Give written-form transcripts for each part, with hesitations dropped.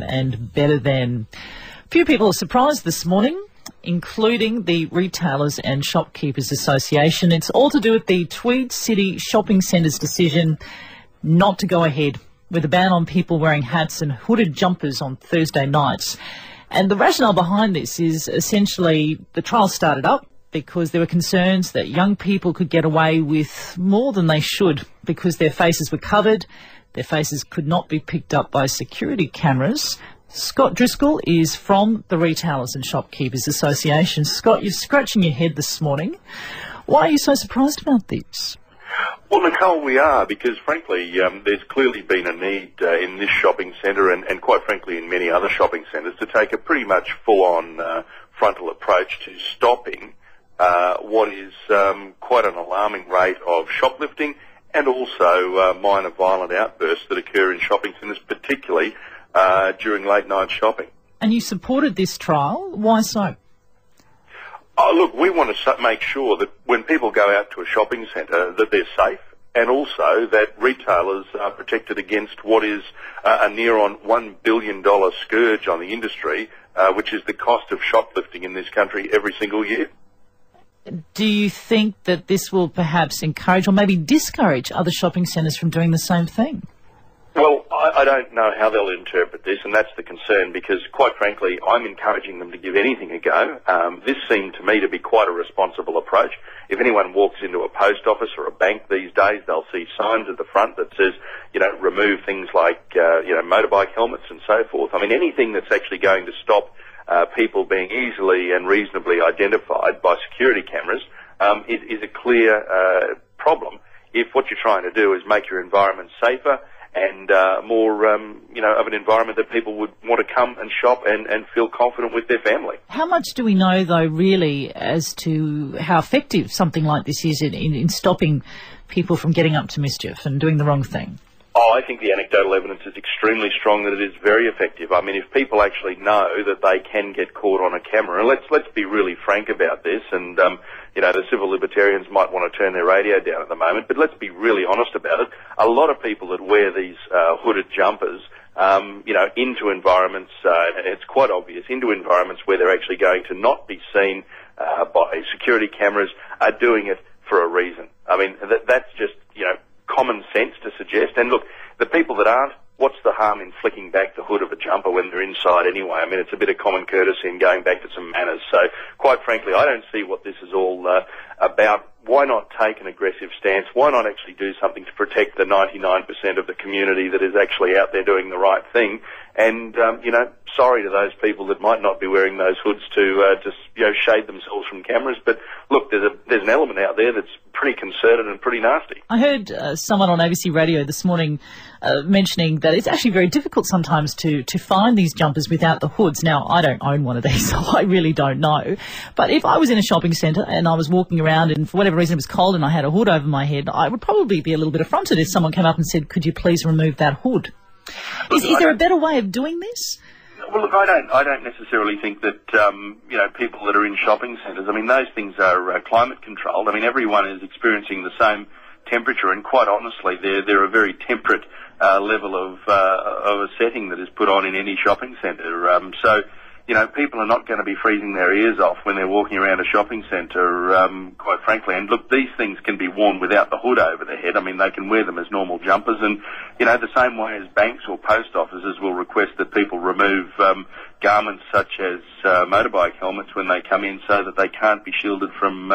them and better than. A few people are surprised this morning, including the Retailers and Shopkeepers Association. It's all to do with the Tweed City Shopping Centre's decision not to go ahead with a ban on people wearing hats and hooded jumpers on Thursday nights. And the rationale behind this is essentially the trial started up because there were concerns that young people could get away with more than they should because their faces were covered, their faces could not be picked up by security cameras. Scott Driscoll is from the Retailers and Shopkeepers Association. Scott, you're scratching your head this morning. Why are you so surprised about this? Well, Nicole, we are because, frankly, there's clearly been a need in this shopping centre and, quite frankly, in many other shopping centres to take a pretty much full-on frontal approach to stopping what is quite an alarming rate of shoplifting and also minor violent outbursts that occur in shopping centres, particularly during late-night shopping. And you supported this trial. Why so? Oh, look, we want to make sure that when people go out to a shopping centre that they're safe and also that retailers are protected against what is a near-on $1 billion scourge on the industry, which is the cost of shoplifting in this country every single year. Do you think that this will perhaps encourage or maybe discourage other shopping centres from doing the same thing? Well, I don't know how they'll interpret this, and that's the concern, because, quite frankly, I'm encouraging them to give anything a go. This seemed to me to be quite a responsible approach. If anyone walks into a post office or a bank these days, they'll see signs at the front that says, remove things like, motorbike helmets and so forth. I mean, anything that's actually going to stop people being easily and reasonably identified by security cameras is a clear problem if what you're trying to do is make your environment safer and more, of an environment that people would want to come and shop and feel confident with their family. How much do we know, though, really, as to how effective something like this is in stopping people from getting up to mischief and doing the wrong thing? Oh, I think the anecdotal evidence is extremely strong that it is very effective. I mean, if people actually know that they can get caught on a camera, and let's be really frank about this, and the civil libertarians might want to turn their radio down at the moment, but let's be really honest about it. A lot of people that wear these hooded jumpers, into environments, and it's quite obvious, into environments where they're actually going to not be seen by security cameras, are doing it for a reason. I mean, that's just, common sense to suggest. And look, the people that aren't, what's the harm in flicking back the hood of a jumper when they're inside anyway? I mean, it's a bit of common courtesy and going back to some manners. So, quite frankly, I don't see what this is all about. Why not take an aggressive stance? Why not actually do something to protect the 99% of the community that is actually out there doing the right thing? And, sorry to those people that might not be wearing those hoods to shade themselves from cameras. But look, there's an element out there that's pretty concerted and pretty nasty. I heard someone on ABC Radio this morning mentioning that it's actually very difficult sometimes to find these jumpers without the hoods. Now, I don't own one of these, so I really don't know. But if I was in a shopping centre and I was walking around and for whatever reason it was cold and I had a hood over my head, I would probably be a little bit affronted if someone came up and said, could you please remove that hood? Is there a better way of doing this? Well, look, I don't necessarily think that, people that are in shopping centres, I mean, those things are climate controlled. I mean, everyone is experiencing the same temperature, and quite honestly, they're a very temperate level of a setting that is put on in any shopping centre. So, people are not going to be freezing their ears off when they're walking around a shopping centre, quite frankly. And look, these things can be worn without the hood over their head. I mean, they can wear them as normal jumpers. And, the same way as banks or post offices will request that people remove garments such as motorbike helmets when they come in so that they can't be shielded from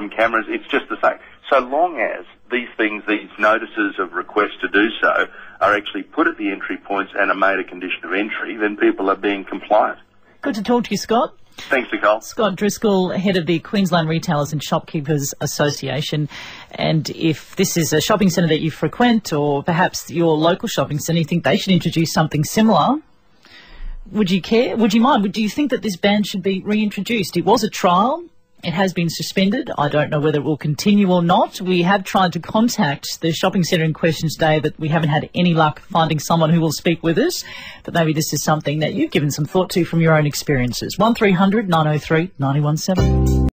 cameras. It's just the same. So long as these notices of request to do so are actually put at the entry points and are made a condition of entry, then people are being compliant. Good to talk to you, Scott. Thanks, Nicole. Scott Driscoll, head of the Queensland Retailers and Shopkeepers Association. And if this is a shopping centre that you frequent, or perhaps your local shopping centre, you think they should introduce something similar, would you care? Would you mind? Do you think that this ban should be reintroduced? It was a trial. It has been suspended. I don't know whether it will continue or not. We have tried to contact the shopping centre in question today, but we haven't had any luck finding someone who will speak with us. But maybe this is something that you've given some thought to from your own experiences. 1300 903 917.